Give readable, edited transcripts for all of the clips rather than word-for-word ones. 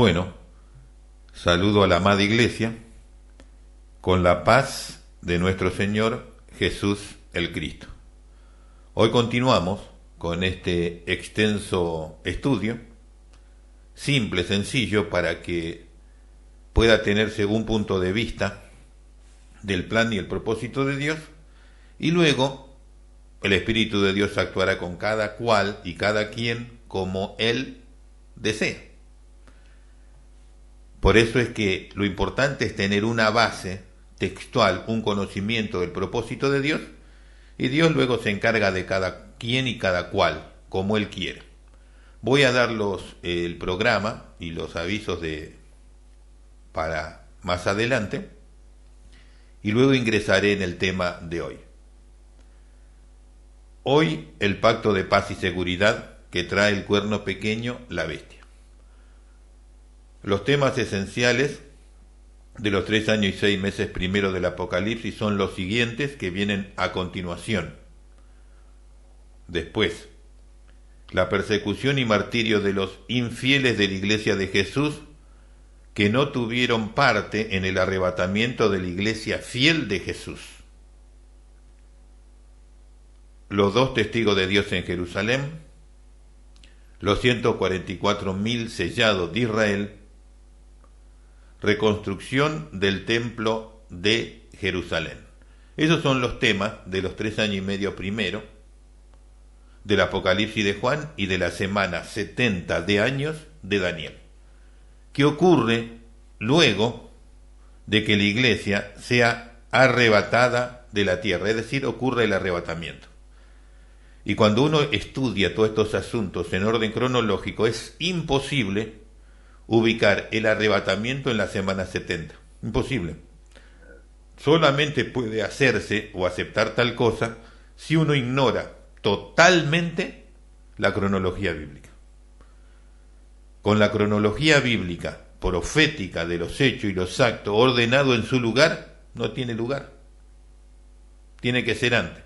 Bueno, saludo a la amada Iglesia con la paz de nuestro Señor Jesús el Cristo. Hoy continuamos con este extenso estudio, simple, sencillo, para que pueda tenerse un punto de vista del plan y el propósito de Dios, y luego el Espíritu de Dios actuará con cada cual y cada quien como Él desea. Por eso es que lo importante es tener una base textual, un conocimiento del propósito de Dios, y Dios luego se encarga de cada quien y cada cual, como Él quiere. Voy a dar el programa y los avisos para más adelante, y luego ingresaré en el tema de hoy. Hoy el pacto de paz y seguridad que trae el cuerno pequeño, la bestia. Los temas esenciales de los 3 años y 6 meses primeros del Apocalipsis son los siguientes que vienen a continuación. Después, la persecución y martirio de los infieles de la Iglesia de Jesús que no tuvieron parte en el arrebatamiento de la Iglesia fiel de Jesús. Los 2 testigos de Dios en Jerusalén, los 144.000 sellados de Israel, reconstrucción del templo de Jerusalén. Esos son los temas de los 3 años y medio primero del Apocalipsis de Juan y de la semana 70 de años de Daniel, que ocurre luego de que la iglesia sea arrebatada de la tierra, es decir, ocurre el arrebatamiento. Y cuando uno estudia todos estos asuntos en orden cronológico, es imposible ubicar el arrebatamiento en la semana 70. Imposible. Solamente puede hacerse o aceptar tal cosa si uno ignora totalmente la cronología bíblica. Con la cronología bíblica profética de los hechos y los actos ordenado en su lugar, no tiene lugar. Tiene que ser antes.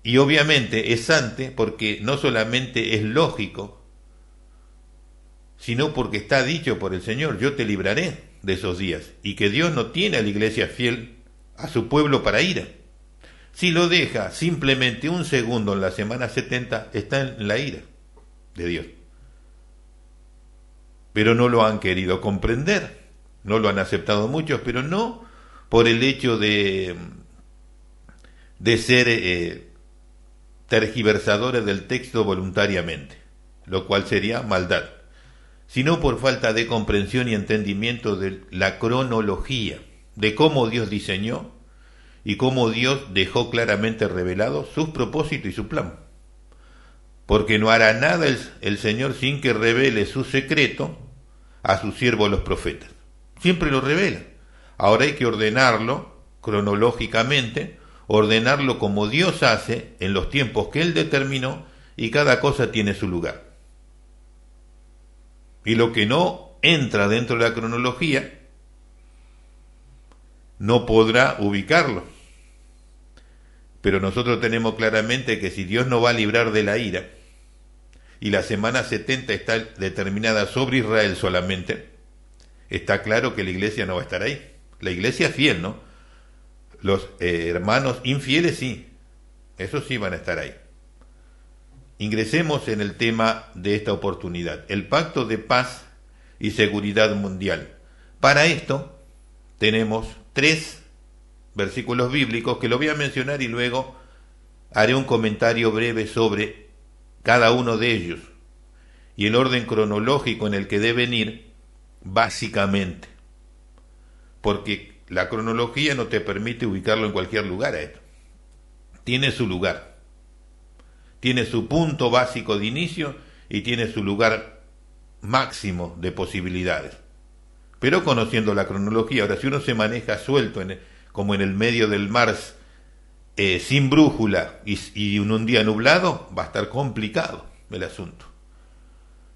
Y obviamente es antes porque no solamente es lógico, sino porque está dicho por el Señor: yo te libraré de esos días, y que Dios no tiene a la iglesia fiel a su pueblo para ira. Si lo deja simplemente un segundo en la semana 70, está en la ira de Dios. Pero no lo han querido comprender, no lo han aceptado muchos, pero no por el hecho de ser tergiversadores del texto voluntariamente, lo cual sería maldad, sino por falta de comprensión y entendimiento de la cronología, de cómo Dios diseñó y cómo Dios dejó claramente revelado sus propósitos y su plan. Porque no hará nada el Señor sin que revele su secreto a sus siervos los profetas. Siempre lo revela. Ahora hay que ordenarlo cronológicamente, ordenarlo como Dios hace en los tiempos que Él determinó, y cada cosa tiene su lugar. Y lo que no entra dentro de la cronología no podrá ubicarlo. Pero nosotros tenemos claramente que si Dios no va a librar de la ira, y la semana 70 está determinada sobre Israel solamente, está claro que la iglesia no va a estar ahí. La iglesia fiel, ¿no? Los hermanos infieles sí, esos sí van a estar ahí. Ingresemos en el tema de esta oportunidad, el pacto de paz y seguridad mundial. Para esto tenemos 3 versículos bíblicos que lo voy a mencionar y luego haré un comentario breve sobre cada uno de ellos y el orden cronológico en el que deben ir, básicamente, porque la cronología no te permite ubicarlo en cualquier lugar a esto. Tiene su lugar, tiene su punto básico de inicio y tiene su lugar máximo de posibilidades. Pero conociendo la cronología, ahora si uno se maneja suelto como en el medio del mar, sin brújula y un día nublado, va a estar complicado el asunto.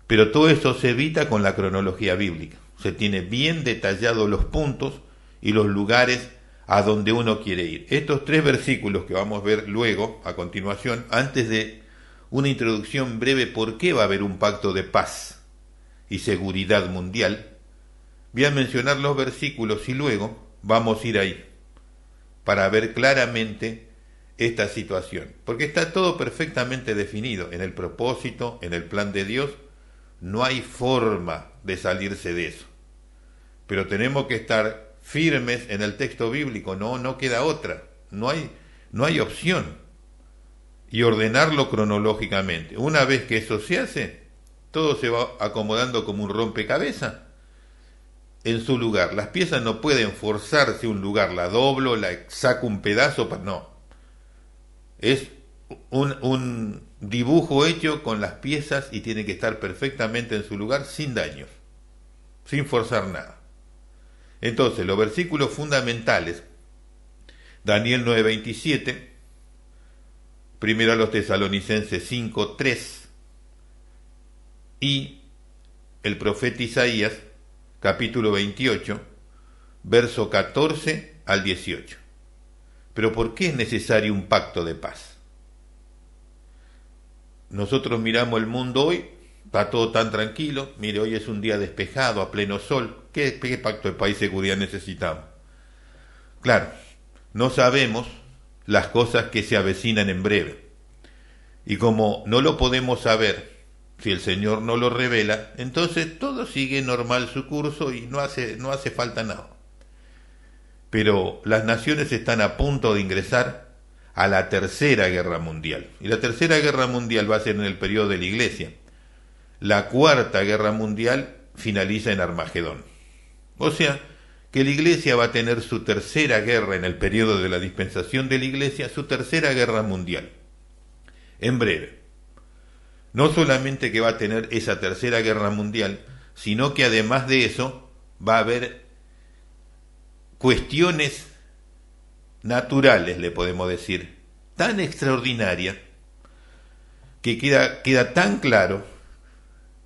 Pero todo eso se evita con la cronología bíblica. Se tiene bien detallados los puntos y los lugares a donde uno quiere ir. Estos 3 versículos que vamos a ver luego, a continuación, antes de una introducción breve, ¿por qué va a haber un pacto de paz y seguridad mundial. Voy a mencionar los versículos y luego vamos a ir ahí para ver claramente esta situación, porque está todo perfectamente definido en el propósito, en el plan de Dios. No hay forma de salirse de eso, pero tenemos que estar firmes en el texto bíblico. No queda otra, no hay opción, y ordenarlo cronológicamente. Una vez que eso se hace, todo se va acomodando como un rompecabezas en su lugar. Las piezas no pueden forzarse un lugar, la doblo, la saco un pedazo, no. Es un dibujo hecho con las piezas y tiene que estar perfectamente en su lugar, sin daños, sin forzar nada. Entonces, los versículos fundamentales: Daniel 9:27, primero a los Tesalonicenses 5:3 y el profeta Isaías capítulo 28, verso 14 al 18. Pero ¿por qué es necesario un pacto de paz? Nosotros miramos el mundo hoy, está todo tan tranquilo. Mire, hoy es un día despejado, a pleno sol. ¿Qué pacto de paz y seguridad necesitamos? Claro, no sabemos las cosas que se avecinan en breve. Y como no lo podemos saber, si el Señor no lo revela, entonces todo sigue normal su curso y no hace falta nada. Pero las naciones están a punto de ingresar a la Tercera Guerra Mundial. Y la Tercera Guerra Mundial va a ser en el periodo de la Iglesia. La Cuarta Guerra Mundial finaliza en Armagedón. O sea, que la Iglesia va a tener su tercera guerra en el periodo de la dispensación de la Iglesia, su Tercera Guerra Mundial. En breve. No solamente que va a tener esa Tercera Guerra Mundial, sino que además de eso va a haber cuestiones naturales, le podemos decir, tan extraordinarias, que queda tan claro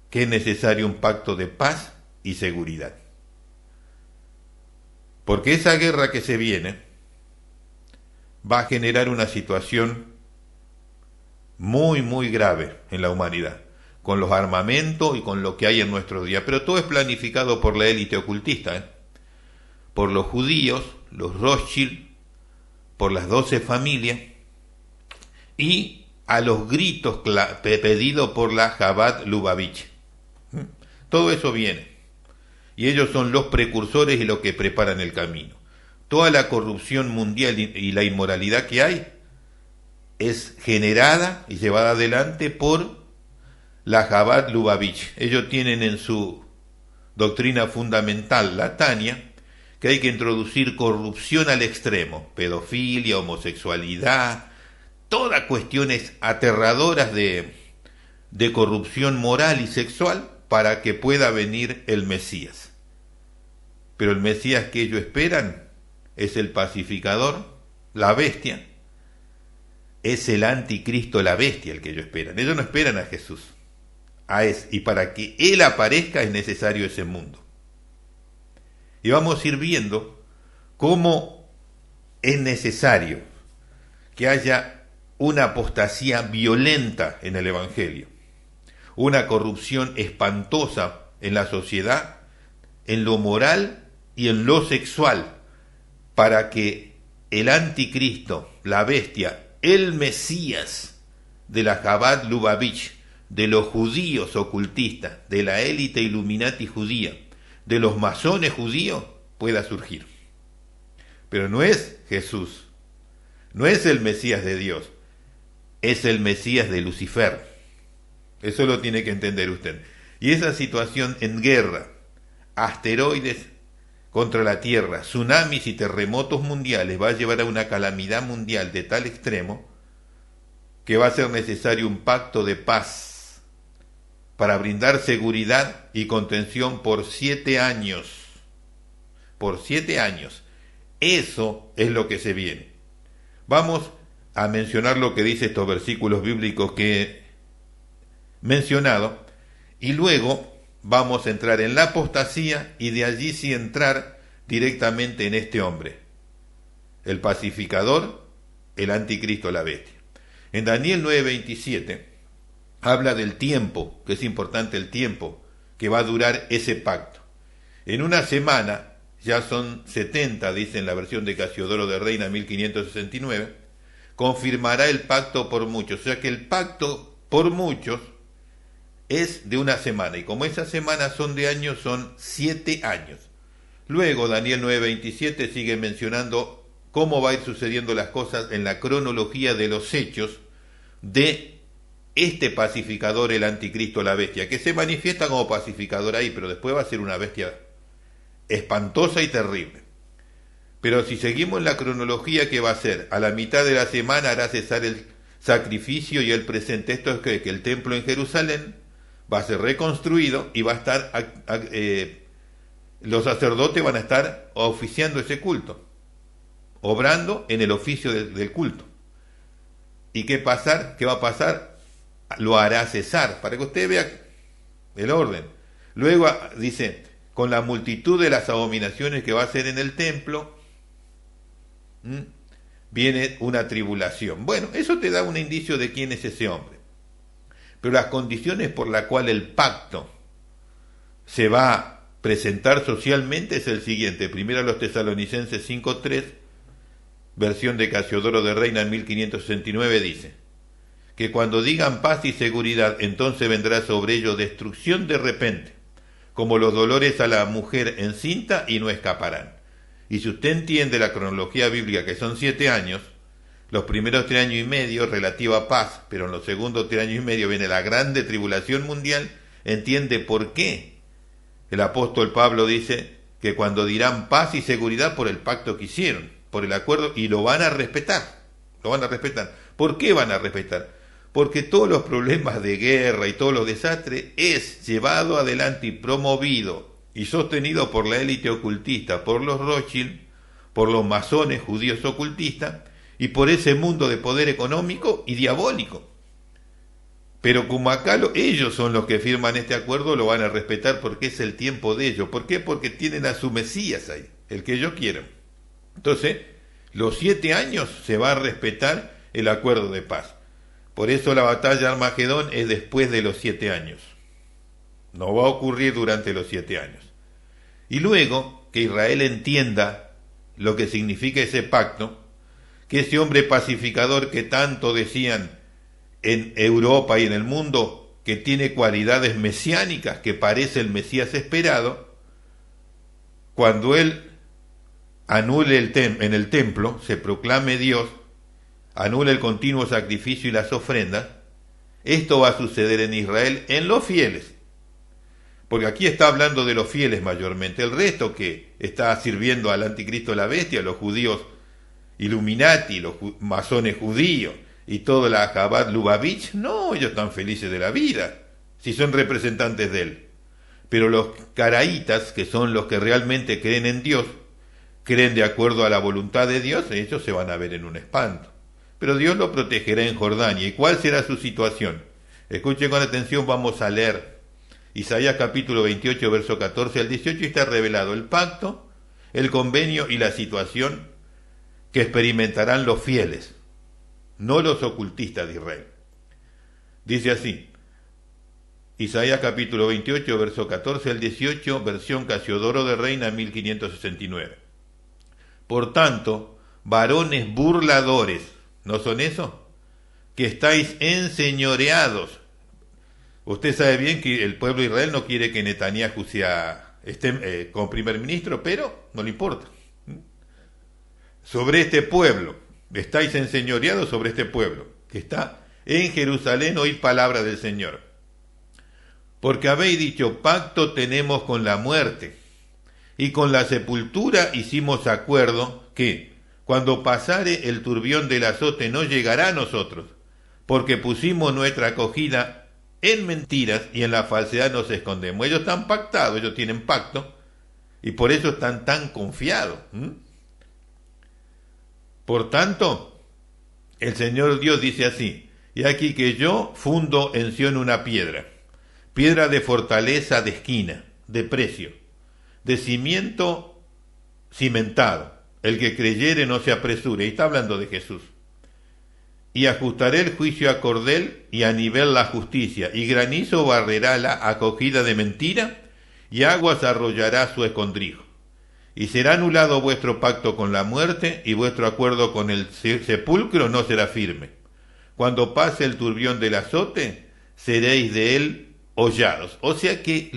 que es necesario un pacto de paz y seguridad. Porque esa guerra que se viene va a generar una situación muy, muy grave en la humanidad, con los armamentos y con lo que hay en nuestros días. Pero todo es planificado por la élite ocultista, por los judíos, los Rothschild, por las 12 familias y a los gritos pedidos por la Chabad Lubavitch. Todo eso viene. Y ellos son los precursores y los que preparan el camino. Toda la corrupción mundial y la inmoralidad que hay es generada y llevada adelante por la Chabad Lubavitch. Ellos tienen en su doctrina fundamental, la Tania, que hay que introducir corrupción al extremo, pedofilia, homosexualidad, todas cuestiones aterradoras de corrupción moral y sexual para que pueda venir el Mesías. Pero el Mesías que ellos esperan es el pacificador, la bestia, es el anticristo, la bestia, el que ellos esperan. Ellos no esperan a Jesús, y para que Él aparezca es necesario ese mundo. Y vamos a ir viendo cómo es necesario que haya una apostasía violenta en el Evangelio, una corrupción espantosa en la sociedad, en lo moral y en lo sexual, para que el anticristo, la bestia, el Mesías de la Chabad Lubavitch, de los judíos ocultistas, de la élite Illuminati judía, de los masones judíos, pueda surgir. Pero no es Jesús, no es el Mesías de Dios, es el Mesías de Lucifer. Eso lo tiene que entender usted. Y esa situación en guerra, asteroides contra la Tierra, tsunamis y terremotos mundiales, va a llevar a una calamidad mundial de tal extremo que va a ser necesario un pacto de paz para brindar seguridad y contención por 7 años. Por 7 años. Eso es lo que se viene. Vamos a mencionar lo que dice estos versículos bíblicos que he mencionado, y luego vamos a entrar en la apostasía y de allí sí entrar directamente en este hombre, el pacificador, el anticristo, la bestia. En Daniel 9:27 habla del tiempo, que es importante el tiempo que va a durar ese pacto. En una semana, ya son 70, dice en la versión de Casiodoro de Reina 1569, confirmará el pacto por muchos. O sea que el pacto por muchos es de una semana, y como esas semanas son de años, son 7 años. Luego Daniel 9:27 sigue mencionando cómo va a ir sucediendo las cosas en la cronología de los hechos de este pacificador, el anticristo, la bestia, que se manifiesta como pacificador ahí, pero después va a ser una bestia espantosa y terrible. Pero si seguimos la cronología, ¿qué va a hacer? A la mitad de la semana hará cesar el sacrificio y el presente. Esto es que el templo en Jerusalén va a ser reconstruido y va a estar, los sacerdotes van a estar oficiando ese culto, obrando en el oficio del culto. ¿Y qué va a pasar? Lo hará cesar, para que usted vea el orden. Luego dice, con la multitud de las abominaciones que va a hacer en el templo, viene una tribulación. Bueno, eso te da un indicio de quién es ese hombre. Pero las condiciones por las cuales el pacto se va a presentar socialmente es el siguiente. Primero a los Tesalonicenses 5:3, versión de Casiodoro de Reina en 1569, dice que cuando digan paz y seguridad, entonces vendrá sobre ellos destrucción de repente, como los dolores a la mujer encinta, y no escaparán. Y si usted entiende la cronología bíblica, que son 7 años, los primeros 3 años y medio relativa a paz, pero en los segundos 3 años y medio viene la grande tribulación mundial, entiende por qué el apóstol Pablo dice que cuando dirán paz y seguridad por el pacto que hicieron, por el acuerdo, y lo van a respetar, lo van a respetar. ¿Por qué van a respetar? Porque todos los problemas de guerra y todos los desastres es llevado adelante y promovido y sostenido por la élite ocultista, por los Rothschild, por los masones judíos ocultistas y por ese mundo de poder económico y diabólico. Pero como acá ellos son los que firman este acuerdo, lo van a respetar porque es el tiempo de ellos. ¿Por qué? Porque tienen a su Mesías ahí, el que ellos quieren. Entonces, los 7 años se va a respetar el acuerdo de paz. Por eso la batalla de Armagedón es después de los 7 años. No va a ocurrir durante los 7 años. Y luego que Israel entienda lo que significa ese pacto, que ese hombre pacificador que tanto decían en Europa y en el mundo, que tiene cualidades mesiánicas, que parece el Mesías esperado, cuando él anule en el templo, se proclame Dios, anula el continuo sacrificio y las ofrendas, esto va a suceder en Israel en los fieles. Porque aquí está hablando de los fieles mayormente. El resto que está sirviendo al anticristo, la bestia, los judíos Illuminati, los masones judíos y toda la Chabad Lubavitch, no, ellos están felices de la vida, si son representantes de él. Pero los caraítas, que son los que realmente creen en Dios, creen de acuerdo a la voluntad de Dios, ellos se van a ver en un espanto. Pero Dios lo protegerá en Jordania. ¿Y cuál será su situación? Escuchen con atención, vamos a leer Isaías capítulo 28, verso 14 al 18, y está revelado el pacto, el convenio y la situación que experimentarán los fieles, no los ocultistas de Israel. Dice así, Isaías capítulo 28, verso 14 al 18, versión Casiodoro de Reina 1569. Por tanto, varones burladores, ¿no son eso? Que estáis enseñoreados. Usted sabe bien que el pueblo de Israel no quiere que Netanyahu esté como primer ministro, pero no le importa. Sobre este pueblo, estáis enseñoreados sobre este pueblo, que está en Jerusalén, oíd palabra del Señor. Porque habéis dicho, pacto tenemos con la muerte, y con la sepultura hicimos acuerdo que, cuando pasare el turbión del azote, no llegará a nosotros, porque pusimos nuestra acogida en mentiras y en la falsedad nos escondemos. Ellos están pactados, ellos tienen pacto, y por eso están tan confiados. Por tanto, el Señor Dios dice así, y aquí que yo fundo en Sión una piedra de fortaleza, de esquina, de precio, de cimiento cimentado. El que creyere no se apresure. Y está hablando de Jesús. y ajustaré el juicio a cordel y a nivel la justicia, y granizo barrerá la acogida de mentira, y aguas arrollará su escondrijo. Y será anulado vuestro pacto con la muerte, y vuestro acuerdo con el sepulcro no será firme. Cuando pase el turbión del azote, seréis de él hollados. O sea que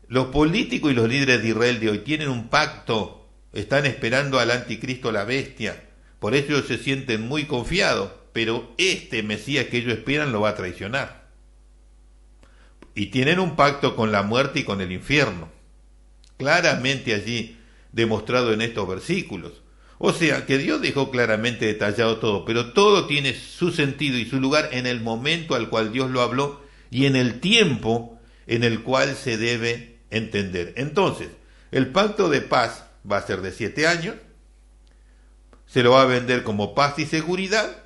los políticos y los líderes de Israel de hoy tienen un pacto, están esperando al anticristo, la bestia. Por eso ellos se sienten muy confiados, pero este Mesías que ellos esperan lo va a traicionar. Y tienen un pacto con la muerte y con el infierno, claramente allí demostrado en estos versículos. O sea que Dios dejó claramente detallado todo, pero todo tiene su sentido y su lugar en el momento al cual Dios lo habló y en el tiempo en el cual se debe entender. Entonces, el pacto de paz va a ser de 7 años, se lo va a vender como paz y seguridad,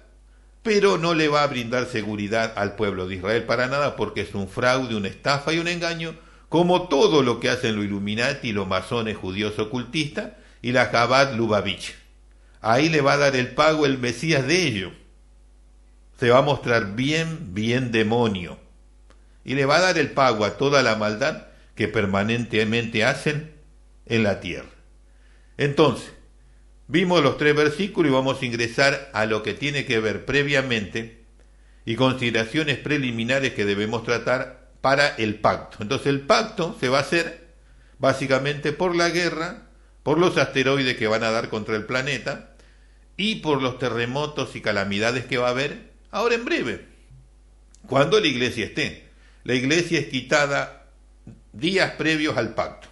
pero no le va a brindar seguridad al pueblo de Israel para nada, porque es un fraude, una estafa y un engaño, como todo lo que hacen los Illuminati, los masones judíos ocultistas y la Chabad Lubavitch. Ahí le va a dar el pago el Mesías de ellos. Se va a mostrar bien demonio. Y le va a dar el pago a toda la maldad que permanentemente hacen en la tierra. Entonces, vimos los 3 versículos y vamos a ingresar a lo que tiene que ver previamente y consideraciones preliminares que debemos tratar para el pacto. Entonces el pacto se va a hacer básicamente por la guerra, por los asteroides que van a dar contra el planeta y por los terremotos y calamidades que va a haber ahora en breve, cuando la iglesia esté. La iglesia es quitada días previos al pacto.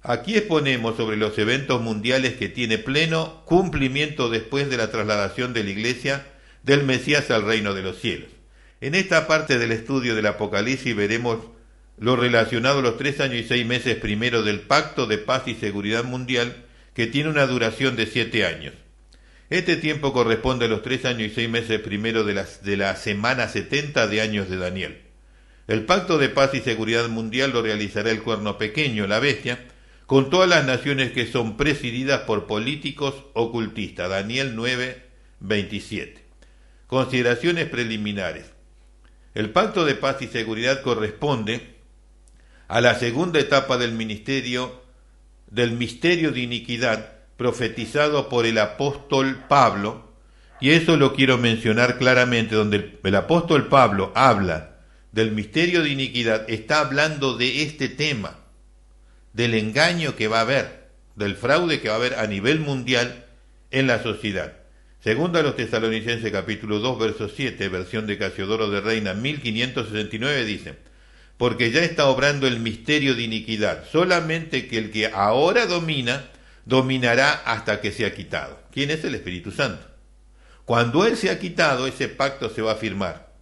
Aquí exponemos sobre los eventos mundiales que tiene pleno cumplimiento después de la trasladación de la iglesia del Mesías al reino de los cielos. En esta parte del estudio del Apocalipsis veremos lo relacionado a los 3 años y 6 meses primero del pacto de paz y seguridad mundial, que tiene una duración de 7 años. Este tiempo corresponde a los 3 años y 6 meses primero de la semana 70 de años de Daniel. El pacto de paz y seguridad mundial lo realizará el cuerno pequeño, la bestia, con todas las naciones que son presididas por políticos ocultistas. Daniel 9:27. Consideraciones preliminares. El pacto de paz y seguridad corresponde a la segunda etapa del misterio de iniquidad profetizado por el apóstol Pablo, y eso lo quiero mencionar claramente, donde el apóstol Pablo habla del misterio de iniquidad, está hablando de este tema, del engaño que va a haber, del fraude que va a haber a nivel mundial en la sociedad. Segunda a los Tesalonicenses capítulo 2 verso 7, versión de Casiodoro de Reina 1569, dice: porque ya está obrando el misterio de iniquidad, solamente que el que ahora domina, dominará hasta que sea quitado. ¿Quién es? El Espíritu Santo. Cuando Él sea quitado, ese pacto se va a firmar.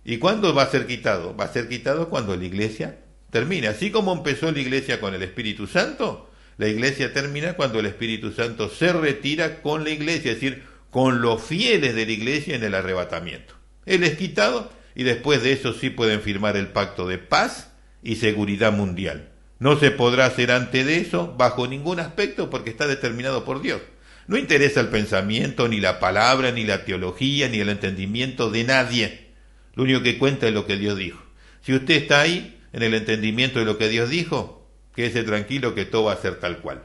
¿Y cuándo va a ser quitado? Va a ser quitado cuando la iglesia termine. Así como empezó la iglesia con el Espíritu Santo, la iglesia termina cuando el Espíritu Santo se retira con la iglesia, es decir, con los fieles de la iglesia en el arrebatamiento. Él es quitado y después de eso sí pueden firmar el pacto de paz y seguridad mundial. No se podrá hacer antes de eso bajo ningún aspecto porque está determinado por Dios. No interesa el pensamiento, ni la palabra, ni la teología, ni el entendimiento de nadie. Lo único que cuenta es lo que Dios dijo. Si usted está ahí, en el entendimiento de lo que Dios dijo, quédese tranquilo que todo va a ser tal cual.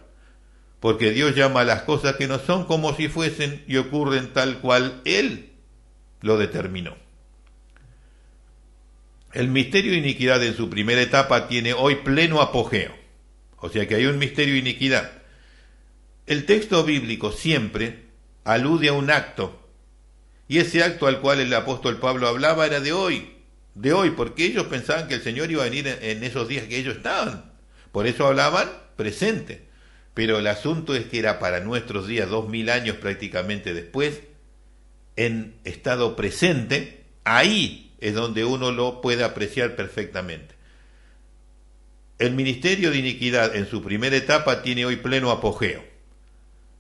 Porque Dios llama a las cosas que no son como si fuesen y ocurren tal cual Él lo determinó. El misterio de iniquidad en su primera etapa tiene hoy pleno apogeo. O sea que hay un misterio de iniquidad. El texto bíblico siempre alude a un acto. Y ese acto al cual el apóstol Pablo hablaba era de hoy, porque ellos pensaban que el Señor iba a venir en esos días que ellos estaban. Por eso hablaban presente. Pero el asunto es que era para nuestros días, 2000 años prácticamente después, en estado presente, ahí es donde uno lo puede apreciar perfectamente. El ministerio de iniquidad en su primera etapa tiene hoy pleno apogeo.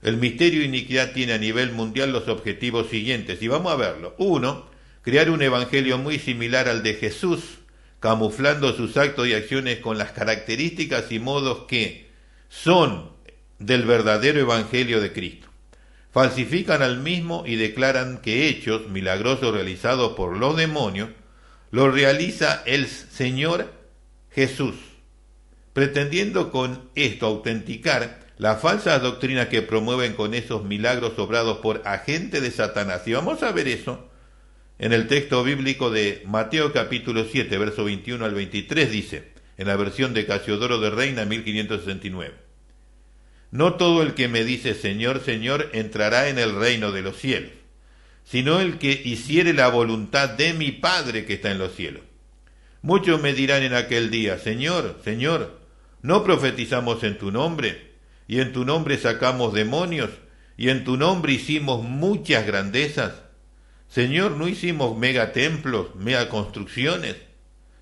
El misterio de iniquidad tiene a nivel mundial los objetivos siguientes, y vamos a verlo. 1. Crear un evangelio muy similar al de Jesús, camuflando sus actos y acciones con las características y modos que son del verdadero evangelio de Cristo. falsifican al mismo y declaran que hechos milagrosos realizados por los demonios los realiza el Señor Jesús, pretendiendo con esto autenticar las falsas doctrinas que promueven con esos milagros obrados por agentes de Satanás. Y vamos a ver eso en el texto bíblico de Mateo capítulo 7, verso 21 al 23, dice, en la versión de Casiodoro de Reina 1569. No todo el que me dice Señor, Señor, entrará en el reino de los cielos, sino el que hiciere la voluntad de mi Padre que está en los cielos. Muchos me dirán en aquel día, Señor, Señor, ¿no profetizamos en tu nombre? Y en tu nombre sacamos demonios, y en tu nombre hicimos muchas grandezas. Señor, ¿no hicimos megatemplos, megaconstrucciones?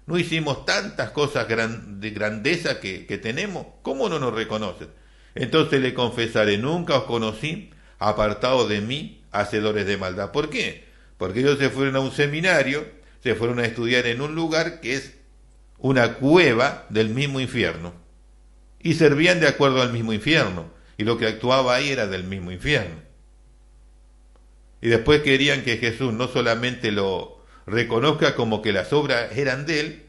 ¿No hicimos tantas cosas de grandeza que tenemos? ¿Cómo no nos reconoces? Entonces le confesaré, nunca os conocí, apartados de mí, hacedores de maldad. ¿Por qué? Porque ellos se fueron a un seminario, se fueron a estudiar en un lugar que es una cueva del mismo infierno. Y servían de acuerdo al mismo infierno. Y lo que actuaba ahí era del mismo infierno. Y después querían que Jesús no solamente lo reconozca como que las obras eran de él,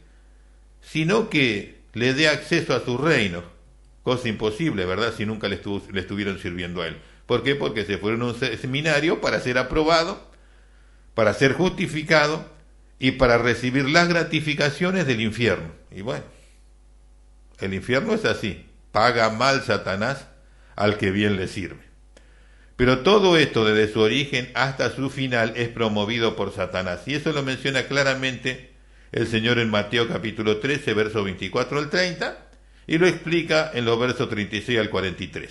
sino que le dé acceso a su reino. Cosa imposible, ¿verdad? Si nunca le estuvieron sirviendo a él. ¿Por qué? Porque se fueron a un seminario para ser aprobado, para ser justificado y para recibir las gratificaciones del infierno. Y bueno, el infierno es así, paga mal Satanás al que bien le sirve. Pero todo esto desde su origen hasta su final es promovido por Satanás. Y eso lo menciona claramente el Señor en Mateo capítulo 13, versos 24 al 30, y lo explica en los versos 36 al 43.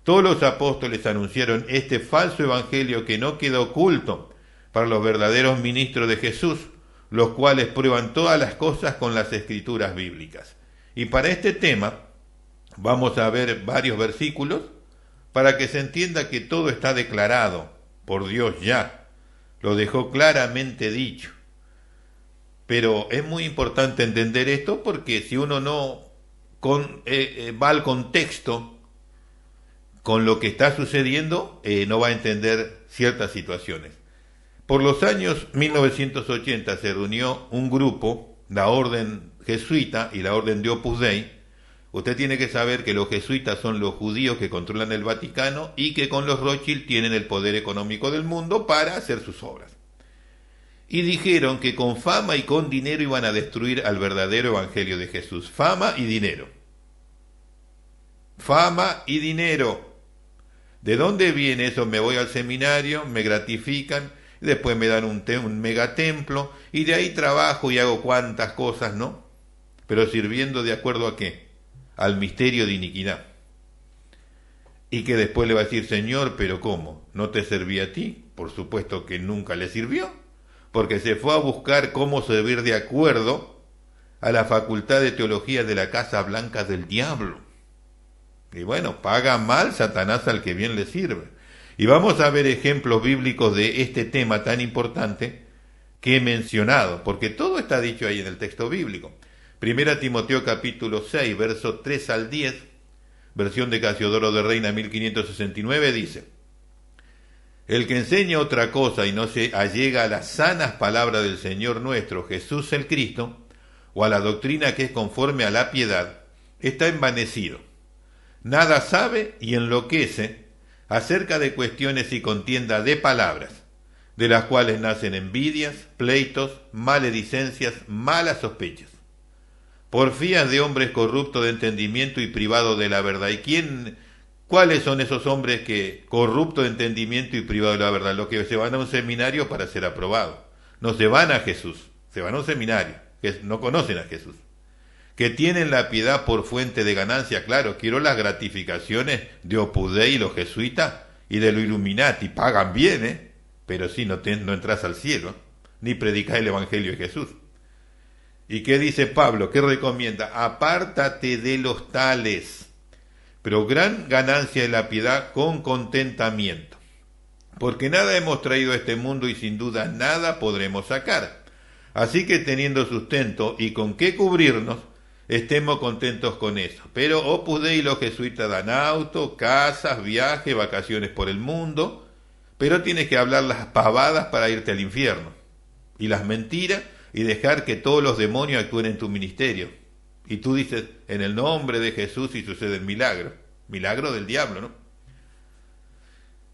Todos los apóstoles anunciaron este falso evangelio que no queda oculto para los verdaderos ministros de Jesús, los cuales prueban todas las cosas con las escrituras bíblicas. Y para este tema vamos a ver varios versículos para que se entienda que todo está declarado por Dios ya. Lo dejó claramente dicho. Pero es muy importante entender esto porque si uno no va al contexto con lo que está sucediendo, no va a entender ciertas situaciones. Por los años 1980 se reunió un grupo, la orden jesuita y la orden de Opus Dei. Usted tiene que saber que los jesuitas son los judíos que controlan el Vaticano y que con los Rothschild tienen el poder económico del mundo para hacer sus obras. Y dijeron que con fama y con dinero iban a destruir al verdadero evangelio de Jesús. Fama y dinero. Fama y dinero. ¿De dónde viene eso? Me voy al seminario, me gratifican, después me dan un megatemplo y de ahí trabajo y hago cuantas cosas, ¿no? Pero sirviendo de acuerdo a qué? Al misterio de iniquidad. Y que después le va a decir, Señor, pero ¿cómo? ¿No te serví a ti? Por supuesto que nunca le sirvió, porque se fue a buscar cómo servir de acuerdo a la facultad de teología de la Casa Blanca del diablo. Y bueno, paga mal Satanás al que bien le sirve. Y vamos a ver ejemplos bíblicos de este tema tan importante que he mencionado, porque todo está dicho ahí en el texto bíblico. Primera Timoteo capítulo 6, versos 3 al 10, versión de Casiodoro de Reina 1569, dice: El que enseña otra cosa y no se allega a las sanas palabras del Señor nuestro Jesús el Cristo, o a la doctrina que es conforme a la piedad, está envanecido. Nada sabe y enloquece acerca de cuestiones y contienda de palabras, de las cuales nacen envidias, pleitos, maledicencias, malas sospechas. Porfías de hombres corruptos de entendimiento y privados de la verdad. ¿Y cuáles son esos hombres que corruptos de entendimiento y privados de la verdad? Los que se van a un seminario para ser aprobados. No se van a Jesús, se van a un seminario, que no conocen a Jesús. Que tienen la piedad por fuente de ganancia. Claro, quiero las gratificaciones de Opus Dei y los jesuitas y de los Illuminati. Pagan bien, pero sí, no entras al cielo, ni predicas el Evangelio de Jesús. ¿Y qué dice Pablo? ¿Qué recomienda? Apártate de los tales, pero gran ganancia de la piedad con contentamiento. Porque nada hemos traído a este mundo y sin duda nada podremos sacar. Así que teniendo sustento y con qué cubrirnos, estemos contentos con eso. Pero Opus Dei, los jesuitas dan auto, casas, viajes, vacaciones por el mundo, pero tienes que hablar las pavadas para irte al infierno, y las mentiras, y dejar que todos los demonios actúen en tu ministerio. Y tú dices, en el nombre de Jesús, y sucede el milagro. Milagro del diablo, ¿no?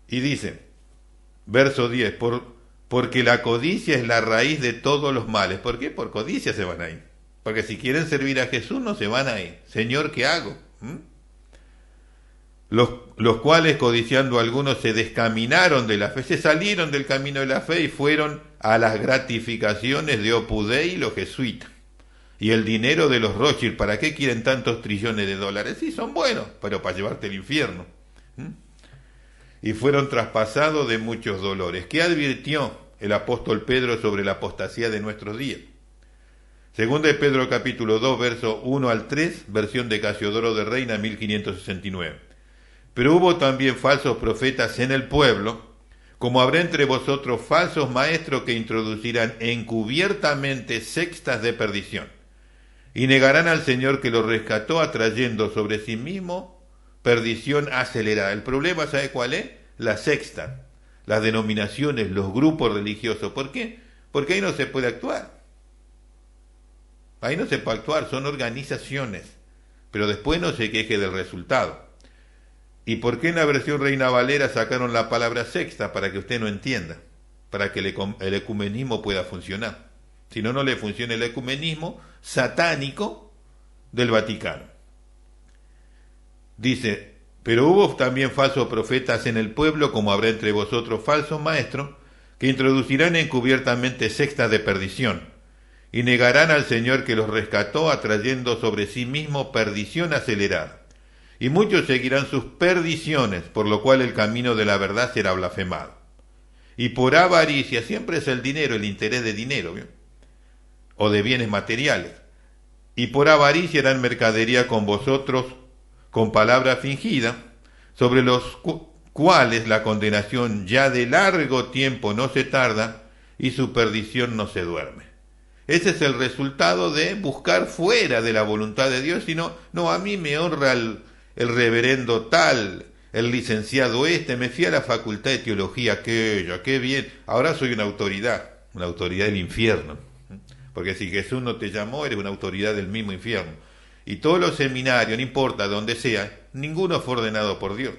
Y dice, verso 10, porque la codicia es la raíz de todos los males. ¿Por qué? Por codicia se van a ir. Porque si quieren servir a Jesús no se van a ir. Señor, ¿qué hago? Los cuales, codiciando algunos, se descaminaron de la fe, se salieron del camino de la fe y fueron a las gratificaciones de Opus Dei y los jesuitas. Y el dinero de los Rothschild, ¿para qué quieren tantos trillones de dólares? Sí, son buenos, pero para llevarte al infierno. Y fueron traspasados de muchos dolores. ¿Qué advirtió el apóstol Pedro sobre la apostasía de nuestros días? Segunda de Pedro capítulo 2, verso 1 al 3, versión de Casiodoro de Reina, 1569. Pero hubo también falsos profetas en el pueblo, como habrá entre vosotros falsos maestros que introducirán encubiertamente sectas de perdición, y negarán al Señor que los rescató, atrayendo sobre sí mismo perdición acelerada. El problema, ¿sabe cuál es? La secta, las denominaciones, los grupos religiosos. ¿Por qué? Porque ahí no se puede actuar. Ahí no se puede actuar, son organizaciones, pero después no se queje del resultado. ¿Y por qué en la versión Reina Valera sacaron la palabra secta? Para que usted no entienda, para que el ecumenismo pueda funcionar. Si no, no le funciona el ecumenismo satánico del Vaticano. Dice, pero hubo también falsos profetas en el pueblo, como habrá entre vosotros falsos maestros, que introducirán encubiertamente sectas de perdición, y negarán al Señor que los rescató, atrayendo sobre sí mismo perdición acelerada. Y muchos seguirán sus perdiciones, por lo cual el camino de la verdad será blasfemado. Y por avaricia, siempre es el dinero, el interés de dinero, ¿bien? O de bienes materiales. Y por avaricia harán mercadería con vosotros, con palabra fingida, sobre los cuales la condenación ya de largo tiempo no se tarda, y su perdición no se duerme. Ese es el resultado de buscar fuera de la voluntad de Dios, sino, no, a mí me honra el reverendo tal, el licenciado me fui a la facultad de teología aquella, qué bien, ahora soy una autoridad del infierno, porque si Jesús no te llamó, eres una autoridad del mismo infierno. Y todos los seminarios, no importa donde sea, ninguno fue ordenado por Dios,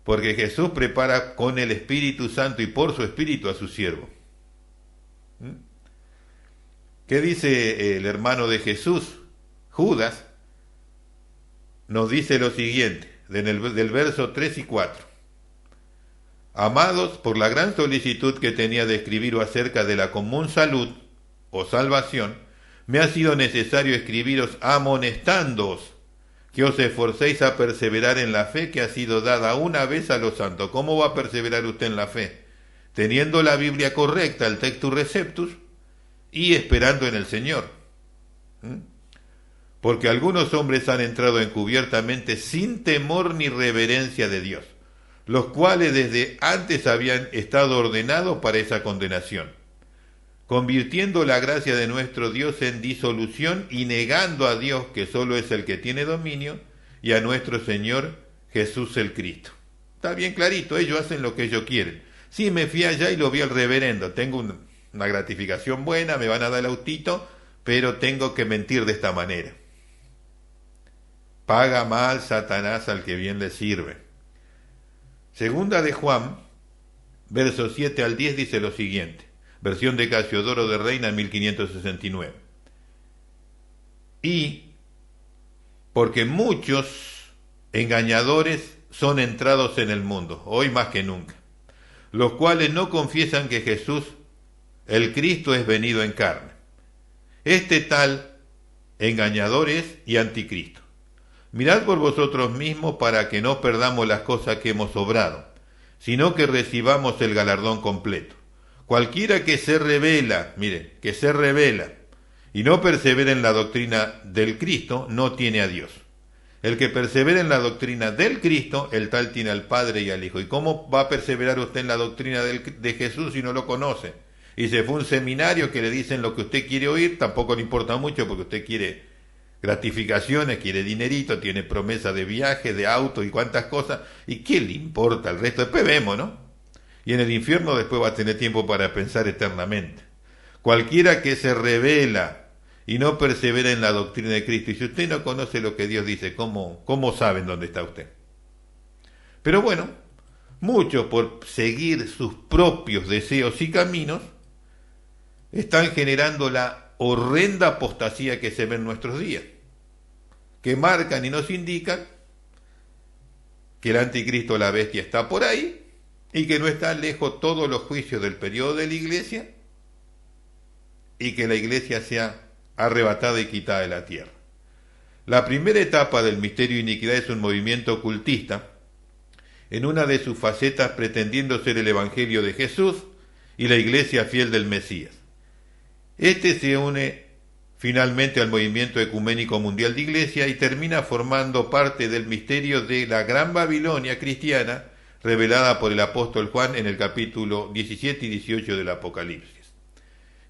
porque Jesús prepara con el Espíritu Santo y por su Espíritu a su siervo. ¿Qué dice el hermano de Jesús? Judas nos dice lo siguiente, del verso 3 y 4. Amados, por la gran solicitud que tenía de escribiros acerca de la común salud o salvación, me ha sido necesario escribiros amonestándoos que os esforcéis a perseverar en la fe que ha sido dada una vez a los santos. ¿Cómo va a perseverar usted en la fe? Teniendo la Biblia correcta, el Textus Receptus, y esperando en el Señor. Porque algunos hombres han entrado encubiertamente sin temor ni reverencia de Dios, los cuales desde antes habían estado ordenados para esa condenación, convirtiendo la gracia de nuestro Dios en disolución y negando a Dios, que solo es el que tiene dominio, y a nuestro Señor Jesús el Cristo. Está bien clarito, ellos hacen lo que ellos quieren. Sí, me fui allá y lo vi al reverendo, tengo una gratificación buena, me van a dar el autito, pero tengo que mentir de esta manera. Paga mal Satanás al que bien le sirve. Segunda de Juan, versos 7 al 10, dice lo siguiente, versión de Casiodoro de Reina, 1569. Y porque muchos engañadores son entrados en el mundo, hoy más que nunca, los cuales no confiesan que Jesús, el Cristo, es venido en carne. Este tal engañador es y anticristo. Mirad por vosotros mismos para que no perdamos las cosas que hemos obrado, sino que recibamos el galardón completo. Cualquiera que se revela, mire, que se revela y no persevera en la doctrina del Cristo, no tiene a Dios. El que persevera en la doctrina del Cristo, el tal tiene al Padre y al Hijo. ¿Y cómo va a perseverar usted en la doctrina de Jesús si no lo conoce? Y se fue a un seminario que le dicen lo que usted quiere oír, tampoco le importa mucho porque usted quiere gratificaciones, quiere dinerito, tiene promesa de viaje, de auto y cuantas cosas, y ¿qué le importa el resto? Después vemos, ¿no? Y en el infierno después va a tener tiempo para pensar eternamente. Cualquiera que se revela y no persevera en la doctrina de Cristo, y si usted no conoce lo que Dios dice, ¿cómo saben dónde está usted? Pero bueno, muchos por seguir sus propios deseos y caminos, están generando la horrenda apostasía que se ve en nuestros días, que marcan y nos indican que el anticristo, la bestia, está por ahí y que no están lejos todos los juicios del periodo de la iglesia y que la iglesia sea arrebatada y quitada de la tierra. La primera etapa del misterio de iniquidad es un movimiento ocultista, en una de sus facetas pretendiendo ser el Evangelio de Jesús y la iglesia fiel del Mesías. Este se une finalmente al movimiento ecuménico mundial de iglesia y termina formando parte del misterio de la Gran Babilonia cristiana revelada por el apóstol Juan en el capítulo 17 y 18 del Apocalipsis.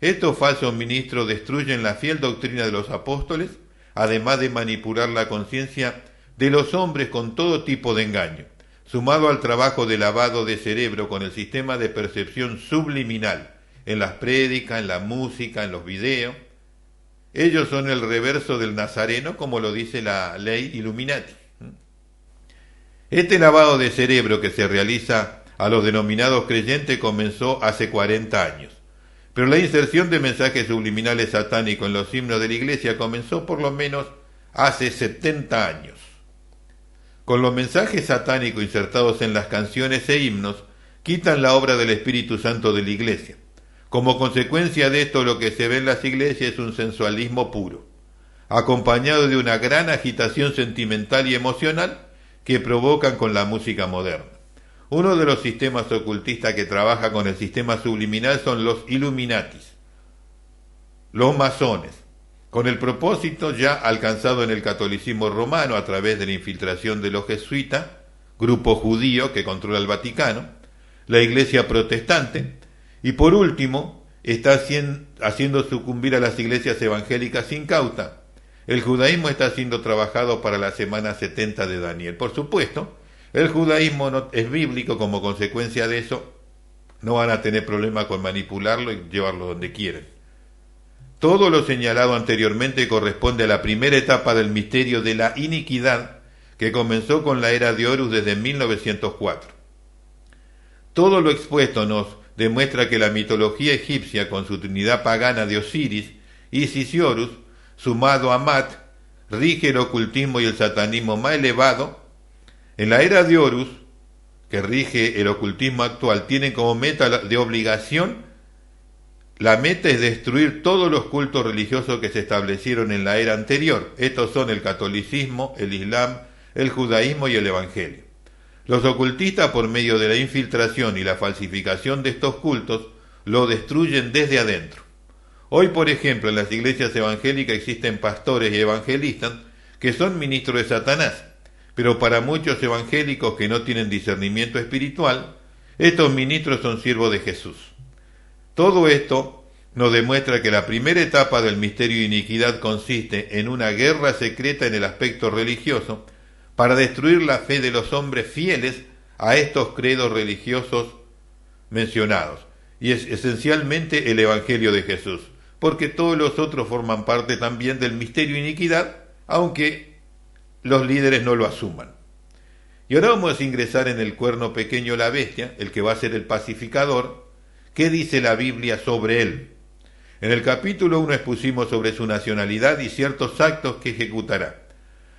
Estos falsos ministros destruyen la fiel doctrina de los apóstoles, además de manipular la conciencia de los hombres con todo tipo de engaño, sumado al trabajo de lavado de cerebro con el sistema de percepción subliminal, en las prédicas, en la música, en los videos. Ellos son el reverso del Nazareno, como lo dice la ley Illuminati. Este lavado de cerebro que se realiza a los denominados creyentes comenzó hace 40 años, pero la inserción de mensajes subliminales satánicos en los himnos de la iglesia comenzó por lo menos hace 70 años. Con los mensajes satánicos insertados en las canciones e himnos, quitan la obra del Espíritu Santo de la iglesia. Como consecuencia de esto, lo que se ve en las iglesias es un sensualismo puro, acompañado de una gran agitación sentimental y emocional que provocan con la música moderna. Uno de los sistemas ocultistas que trabaja con el sistema subliminal son los Illuminatis, los masones, con el propósito ya alcanzado en el catolicismo romano a través de la infiltración de los jesuitas, grupo judío que controla el Vaticano, la iglesia protestante, y por último está haciendo sucumbir a las iglesias evangélicas incautas. El judaísmo está siendo trabajado para la semana 70 de Daniel. Por supuesto, el judaísmo no es bíblico, como consecuencia de eso no van a tener problema con manipularlo y llevarlo donde quieren. Todo lo señalado anteriormente corresponde a la primera etapa del misterio de la iniquidad que comenzó con la era de Horus desde 1904. Todo lo expuesto nos demuestra que la mitología egipcia con su trinidad pagana de Osiris, Isis y Horus, sumado a Mat, rige el ocultismo y el satanismo más elevado. En la era de Horus, que rige el ocultismo actual, tienen como meta de obligación, la meta es destruir todos los cultos religiosos que se establecieron en la era anterior. Estos son el catolicismo, el islam, el judaísmo y el evangelio. Los ocultistas, por medio de la infiltración y la falsificación de estos cultos, lo destruyen desde adentro. Hoy, por ejemplo, en las iglesias evangélicas existen pastores y evangelistas que son ministros de Satanás, pero para muchos evangélicos que no tienen discernimiento espiritual, estos ministros son siervos de Jesús. Todo esto nos demuestra que la primera etapa del misterio de iniquidad consiste en una guerra secreta en el aspecto religioso para destruir la fe de los hombres fieles a estos credos religiosos mencionados, y es esencialmente el Evangelio de Jesús, porque todos los otros forman parte también del misterio de iniquidad, aunque los líderes no lo asuman. Y ahora vamos a ingresar en el cuerno pequeño, la bestia, el que va a ser el pacificador. ¿Qué dice la Biblia sobre él? En el capítulo 1 expusimos sobre su nacionalidad y ciertos actos que ejecutará.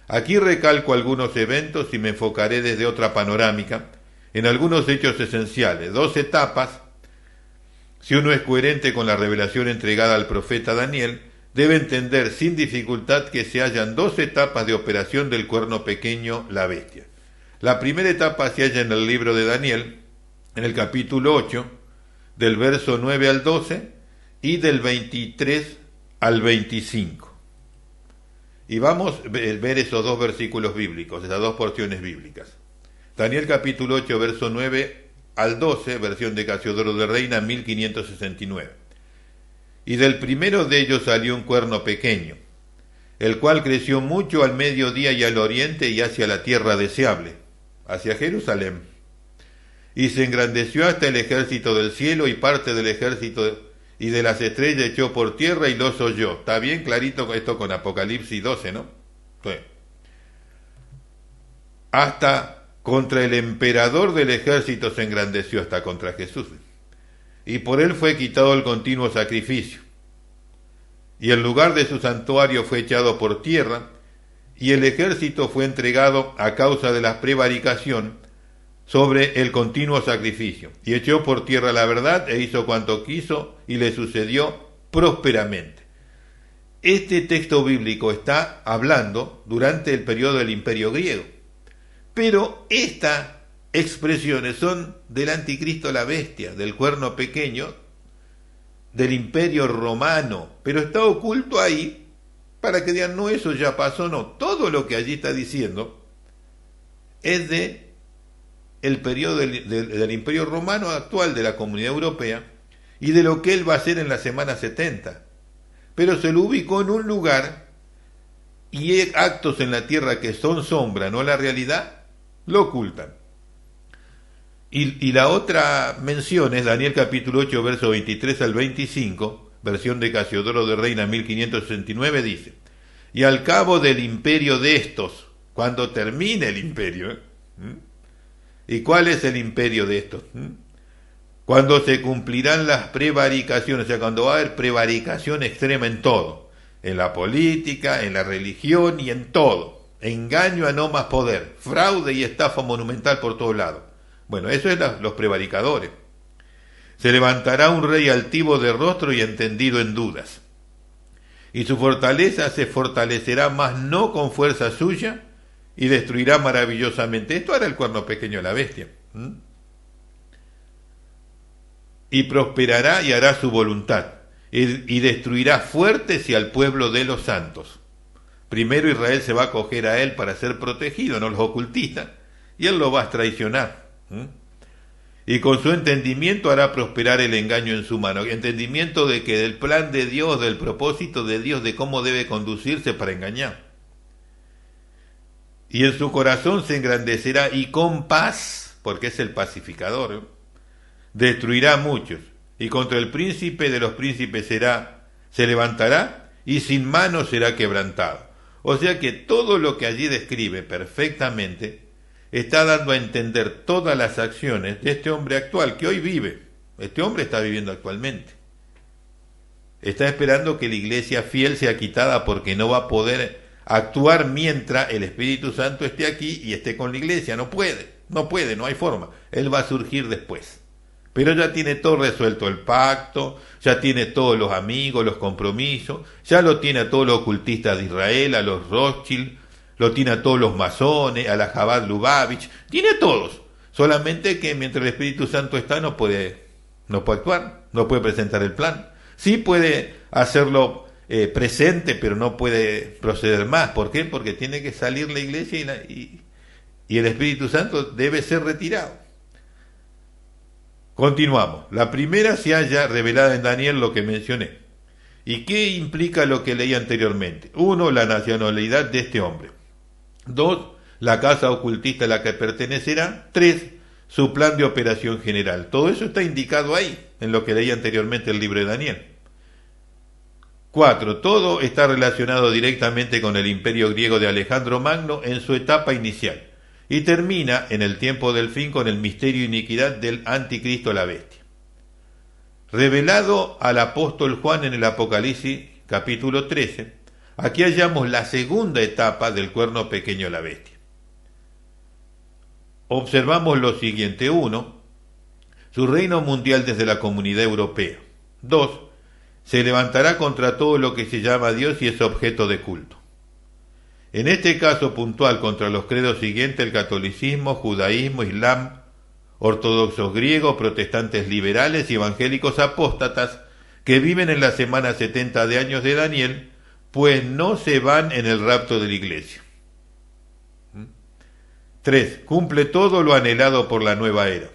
Aquí recalco algunos eventos y me enfocaré desde otra panorámica en algunos hechos esenciales, 2 etapas. Si uno es coherente con la revelación entregada al profeta Daniel, debe entender sin dificultad que se hallan 2 etapas de operación del cuerno pequeño, la bestia. La primera etapa se halla en el libro de Daniel, en el capítulo 8, del verso 9 al 12 y del 23 al 25. Y vamos a ver esos 2 versículos bíblicos, esas 2 porciones bíblicas. Daniel capítulo 8, verso 9 al 12, versión de Casiodoro de Reina, 1569. Y del primero de ellos salió un cuerno pequeño. el cual creció mucho al mediodía y al oriente y hacia la tierra deseable, hacia Jerusalén. Y se engrandeció hasta el ejército del cielo, y parte del ejército y de las estrellas echó por tierra y los oyó. Está bien clarito esto con Apocalipsis 12, ¿no? Sí. Hasta contra el emperador del ejército se engrandeció, hasta contra Jesús. Y por él fue quitado el continuo sacrificio. Y el lugar de su santuario fue echado por tierra, y el ejército fue entregado a causa de la prevaricación sobre el continuo sacrificio, y echó por tierra la verdad e hizo cuanto quiso, y le sucedió prósperamente. Este texto bíblico está hablando durante el periodo del Imperio griego, pero estas expresiones son del anticristo, la bestia, del cuerno pequeño, del Imperio romano, pero está oculto ahí para que digan, no, eso ya pasó, no, todo lo que allí está diciendo es de el periodo del Imperio Romano actual, de la Comunidad Europea, y de lo que él va a hacer en la semana 70. Pero se lo ubicó en un lugar, y actos en la tierra que son sombra, no la realidad, lo ocultan. Y la otra mención es Daniel capítulo 8, verso 23 al 25, versión de Casiodoro de Reina 1569, dice: y al cabo del imperio de estos, cuando termine el imperio, ¿y cuál es el imperio de estos? Cuando se cumplirán las prevaricaciones, o sea, cuando va a haber prevaricación extrema en todo, en la política, en la religión y en todo, engaño a no más poder, fraude y estafa monumental por todos lados. Bueno, eso es los prevaricadores. Se levantará un rey altivo de rostro y entendido en dudas, y su fortaleza se fortalecerá, mas no con fuerza suya, y destruirá maravillosamente. Esto era el cuerno pequeño de la bestia. Y prosperará y hará su voluntad, y destruirá fuertes y al pueblo de los santos. Primero Israel se va a acoger a él para ser protegido, no los ocultistas, y él lo va a traicionar. Y con su entendimiento hará prosperar el engaño en su mano. Entendimiento de que del plan de Dios, del propósito de Dios, de cómo debe conducirse para engañar. Y en su corazón se engrandecerá, y con paz, porque es el pacificador, destruirá a muchos, y contra el príncipe de los príncipes se levantará, y sin mano será quebrantado. O sea que todo lo que allí describe perfectamente está dando a entender todas las acciones de este hombre actual que hoy vive. Este hombre está viviendo actualmente. Está esperando que la iglesia fiel sea quitada, porque no va a poder actuar mientras el Espíritu Santo esté aquí y esté con la iglesia. No puede, no hay forma. Él va a surgir después. Pero ya tiene todo resuelto, el pacto, ya tiene todos los amigos, los compromisos, ya lo tiene a todos los ocultistas de Israel, a los Rothschild, lo tiene a todos los masones, a la Chabad Lubavitch, tiene a todos. Solamente que mientras el Espíritu Santo está no puede actuar, no puede presentar el plan. Sí puede hacerlo presente, pero no puede proceder más. ¿Por qué? Porque tiene que salir la iglesia y el Espíritu Santo debe ser retirado. Continuamos. La primera se halla revelada en Daniel, lo que mencioné. ¿Y qué implica lo que leí anteriormente? 1, la nacionalidad de este hombre. 2, la casa ocultista a la que pertenecerá. 3, su plan de operación general. Todo eso está indicado ahí, en lo que leí anteriormente el libro de Daniel. 4, todo está relacionado directamente con el imperio griego de Alejandro Magno en su etapa inicial, y termina en el tiempo del fin con el misterio e iniquidad del anticristo, la bestia. Revelado al apóstol Juan en el Apocalipsis capítulo 13, aquí hallamos la segunda etapa del cuerno pequeño de la bestia. Observamos lo siguiente. 1, su reino mundial desde la Comunidad Europea. 2, se levantará contra todo lo que se llama Dios y es objeto de culto. En este caso puntual contra los credos siguientes: el catolicismo, judaísmo, islam, ortodoxos griegos, protestantes liberales y evangélicos apóstatas que viven en la semana 70 de años de Daniel, pues no se van en el rapto de la iglesia. 3, cumple todo lo anhelado por la nueva era.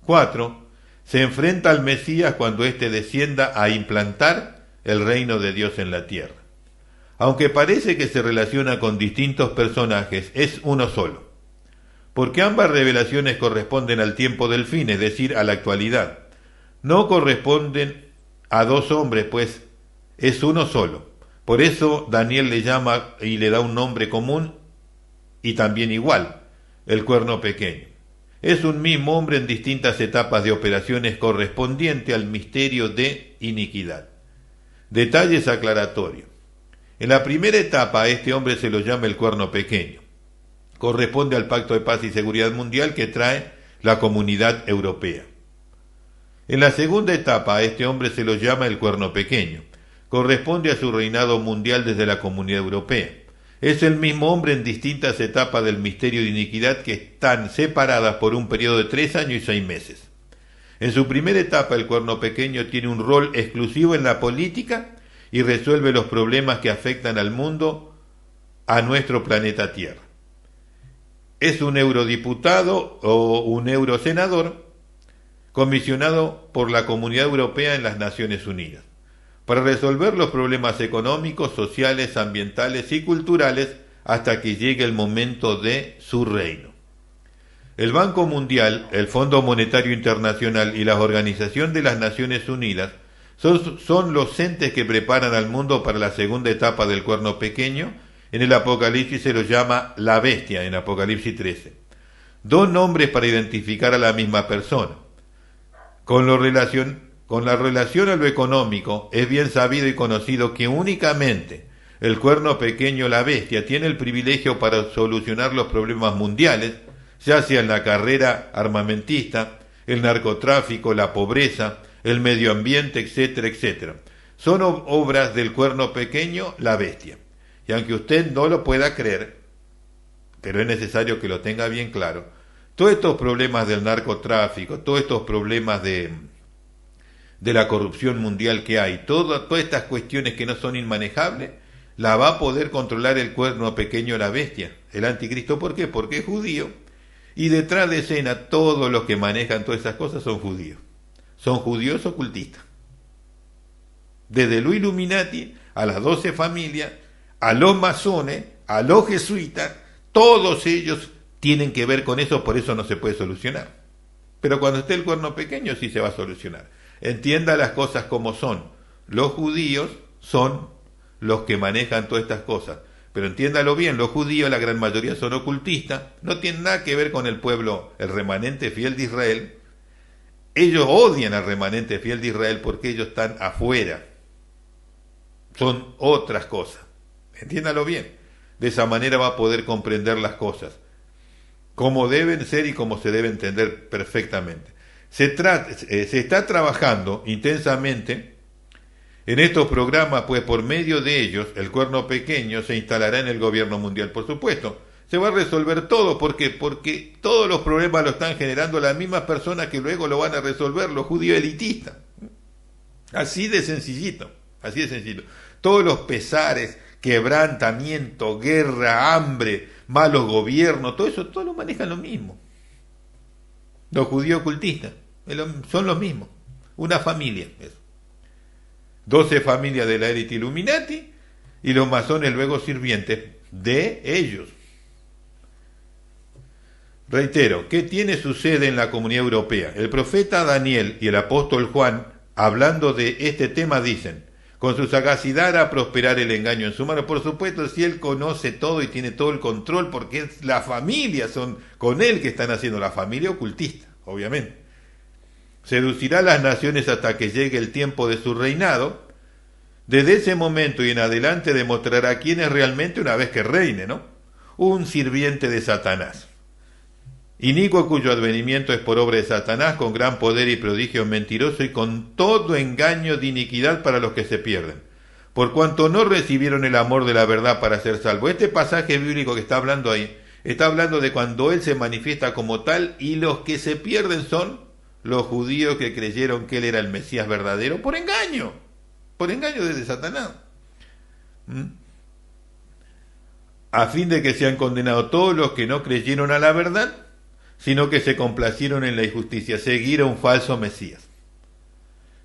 4, se enfrenta al Mesías cuando éste descienda a implantar el reino de Dios en la tierra. Aunque parece que se relaciona con distintos personajes, es uno solo, porque ambas revelaciones corresponden al tiempo del fin, es decir, a la actualidad. No corresponden a dos hombres, pues es uno solo. Por eso Daniel le llama y le da un nombre común y también igual, el cuerno pequeño. Es un mismo hombre en distintas etapas de operaciones correspondiente al misterio de iniquidad. Detalles aclaratorios. En la primera etapa a este hombre se lo llama el cuerno pequeño. Corresponde al Pacto de Paz y Seguridad Mundial que trae la Comunidad Europea. En la segunda etapa a este hombre se lo llama el cuerno pequeño. Corresponde a su reinado mundial desde la Comunidad Europea. Es el mismo hombre en distintas etapas del misterio de iniquidad que están separadas por un periodo de 3 años y 6 meses. En su primera etapa el cuerno pequeño tiene un rol exclusivo en la política y resuelve los problemas que afectan al mundo, a nuestro planeta Tierra. Es un eurodiputado o un eurosenador comisionado por la Comunidad Europea en las Naciones Unidas para resolver los problemas económicos, sociales, ambientales y culturales hasta que llegue el momento de su reino. El Banco Mundial, el Fondo Monetario Internacional y la Organización de las Naciones Unidas son los entes que preparan al mundo para la segunda etapa del cuerno pequeño. En el Apocalipsis se lo llama la bestia, en Apocalipsis 13. Dos nombres para identificar a la misma persona. Con la relación a lo económico, es bien sabido y conocido que únicamente el cuerno pequeño, la bestia, tiene el privilegio para solucionar los problemas mundiales, ya sea en la carrera armamentista, el narcotráfico, la pobreza, el medio ambiente, etcétera, etcétera. Son obras del cuerno pequeño, la bestia. Y aunque usted no lo pueda creer, pero es necesario que lo tenga bien claro, todos estos problemas del narcotráfico, todos estos problemas de la corrupción mundial que hay, todas estas cuestiones que no son inmanejables, la va a poder controlar el cuerno pequeño, la bestia, el anticristo. ¿Por qué? Porque es judío. Y detrás de escena todos los que manejan todas esas cosas son judíos. Son judíos ocultistas. Desde los Illuminati a las 12 familias, a los masones, a los jesuitas, todos ellos tienen que ver con eso, por eso no se puede solucionar. Pero cuando esté el cuerno pequeño sí se va a solucionar. Entienda las cosas como son. Los judíos son los que manejan todas estas cosas. Pero entiéndalo bien, los judíos, la gran mayoría son ocultistas, no tienen nada que ver con el pueblo, el remanente fiel de Israel. Ellos odian al remanente fiel de Israel porque ellos están afuera. Son otras cosas. Entiéndalo bien. De esa manera va a poder comprender las cosas como deben ser y como se debe entender perfectamente. Se está trabajando intensamente en estos programas, pues por medio de ellos el cuerno pequeño se instalará en el gobierno mundial. Por supuesto, se va a resolver todo. ¿Por qué? Porque todos los problemas lo están generando las mismas personas que luego lo van a resolver, los judíos elitistas. Así de sencillito, así de sencillo. Todos los pesares, quebrantamiento, guerra, hambre, malos gobiernos, todo eso, todos lo manejan lo mismo. Los judíos ocultistas son los mismos, una familia. Eso. 12 familias de la élite Illuminati y los masones luego sirvientes de ellos. Reitero, ¿qué tiene su sede en la Comunidad Europea? El profeta Daniel y el apóstol Juan, hablando de este tema, dicen: con su sagacidad hará prosperar el engaño en su mano. Por supuesto, si él conoce todo y tiene todo el control, porque es la familia, son con él que están haciendo, la familia ocultista, obviamente. Seducirá a las naciones hasta que llegue el tiempo de su reinado. Desde ese momento y en adelante demostrará quién es realmente una vez que reine, ¿no? Un sirviente de Satanás. Inicuo cuyo advenimiento es por obra de Satanás, con gran poder y prodigio mentiroso y con todo engaño de iniquidad para los que se pierden, por cuanto no recibieron el amor de la verdad para ser salvos. Este pasaje bíblico que está hablando ahí, está hablando de cuando Él se manifiesta como tal y los que se pierden son los judíos que creyeron que Él era el Mesías verdadero por engaño desde Satanás. A fin de que sean condenados todos los que no creyeron a la verdad, sino que se complacieron en la injusticia, seguir a un falso Mesías.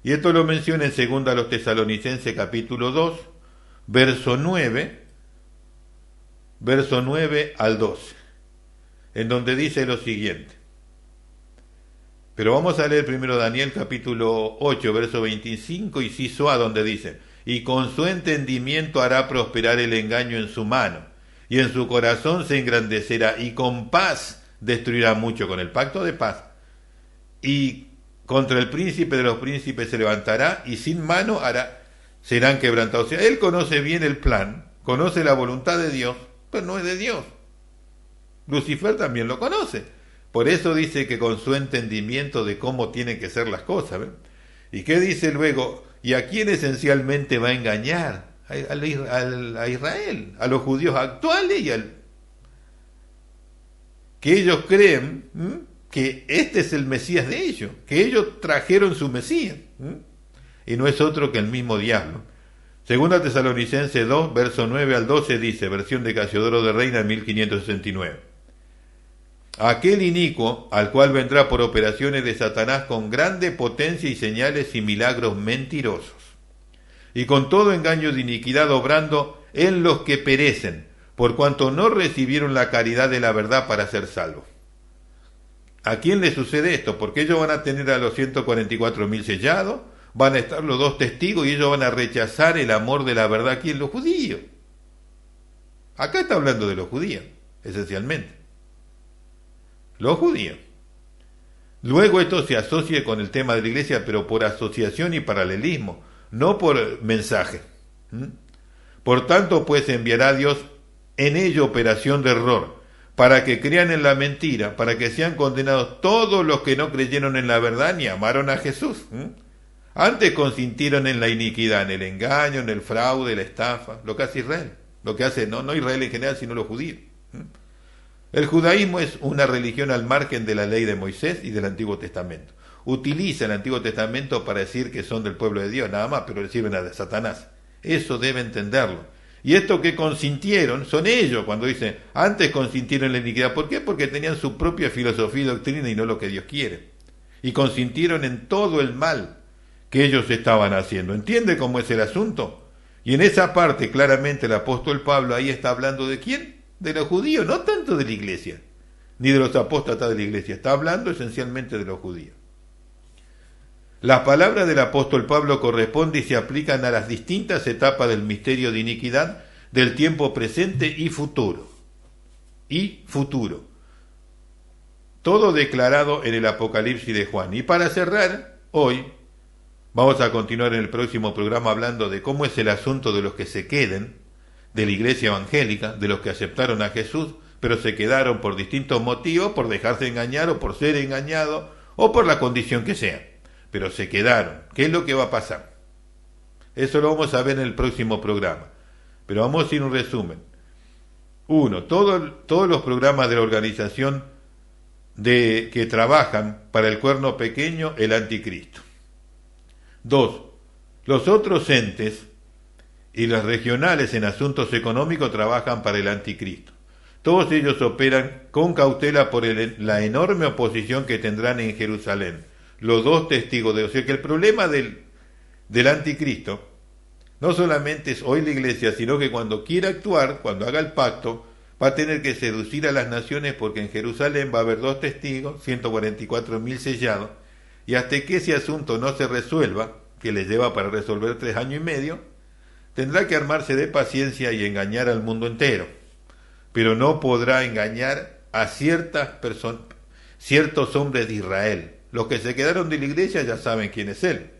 Y esto lo menciona en 2 a los Tesalonicenses capítulo 2, verso 9 al 12, en donde dice lo siguiente. Pero vamos a leer primero Daniel capítulo 8, verso 25, inciso A, donde dice: y con su entendimiento hará prosperar el engaño en su mano, y en su corazón se engrandecerá, y con paz destruirá mucho, con el pacto de paz. Y contra el príncipe de los príncipes se levantará, y sin mano serán quebrantados. O sea, él conoce bien el plan, conoce la voluntad de Dios, pero no es de Dios. Lucifer también lo conoce. Por eso dice que con su entendimiento de cómo tienen que ser las cosas. ¿Ven? ¿Y qué dice luego? ¿Y a quién esencialmente va a engañar? A Israel, a los judíos actuales y que ellos creen que este es el Mesías de ellos, que ellos trajeron su Mesías, y no es otro que el mismo diablo. Segunda Tesalonicenses 2, verso 9 al 12 dice, versión de Casiodoro de Reina 1569. Aquel inicuo, al cual vendrá por operaciones de Satanás con grande potencia y señales y milagros mentirosos, y con todo engaño de iniquidad obrando en los que perecen, por cuanto no recibieron la caridad de la verdad para ser salvos. ¿A quién le sucede esto? Porque ellos van a tener a los 144.000 sellados, van a estar los dos testigos y ellos van a rechazar el amor de la verdad aquí en los judíos. Acá está hablando de los judíos, esencialmente. Los judíos. Luego esto se asocia con el tema de la iglesia, pero por asociación y paralelismo, no por mensaje. Por tanto, pues enviará Dios en ello operación de error, para que crean en la mentira, para que sean condenados todos los que no creyeron en la verdad ni amaron a Jesús. Antes consintieron en la iniquidad, en el engaño, en el fraude, la estafa, lo que hace Israel, lo que hace no Israel en general, sino los judíos. El judaísmo es una religión al margen de la ley de Moisés y del Antiguo Testamento. Utiliza el Antiguo Testamento para decir que son del pueblo de Dios, nada más, pero le sirven a Satanás. Eso debe entenderlo. Y esto que consintieron son ellos, cuando dicen, antes consintieron en la iniquidad. ¿Por qué? Porque tenían su propia filosofía y doctrina y no lo que Dios quiere. Y consintieron en todo el mal que ellos estaban haciendo. ¿Entiende cómo es el asunto? Y en esa parte, claramente, el apóstol Pablo ahí está hablando ¿de quién? De los judíos, no tanto de la iglesia, ni de los apóstatas de la iglesia. Está hablando esencialmente de los judíos. Las palabras del apóstol Pablo corresponden y se aplican a las distintas etapas del misterio de iniquidad del tiempo presente y futuro. Todo declarado en el Apocalipsis de Juan. Y para cerrar, hoy vamos a continuar en el próximo programa hablando de cómo es el asunto de los que se queden, de la iglesia evangélica, de los que aceptaron a Jesús, pero se quedaron por distintos motivos, por dejarse engañar o por ser engañados, o por la condición que sea. Pero se quedaron. ¿Qué es lo que va a pasar? Eso lo vamos a ver en el próximo programa. Pero vamos a hacer un resumen. 1. Todos los programas de la organización que trabajan para el cuerno pequeño, el anticristo. 2. Los otros entes y las regionales en asuntos económicos trabajan para el anticristo. Todos ellos operan con cautela por la enorme oposición que tendrán en Jerusalén. Los dos testigos de... O sea que el problema del anticristo no solamente es hoy la iglesia, sino que cuando quiera actuar, cuando haga el pacto, va a tener que seducir a las naciones porque en Jerusalén va a haber dos testigos, 144.000 sellados, y hasta que ese asunto no se resuelva, que le lleva para resolver 3 años y medio, tendrá que armarse de paciencia y engañar al mundo entero, pero no podrá engañar a ciertas personas, ciertos hombres de Israel. Los que se quedaron de la iglesia ya saben quién es él.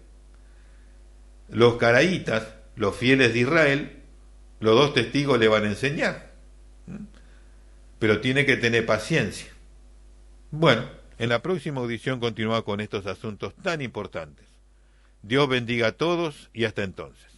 Los caraítas, los fieles de Israel, los dos testigos le van a enseñar. Pero tiene que tener paciencia. Bueno, en la próxima audición continúa con estos asuntos tan importantes. Dios bendiga a todos y hasta entonces.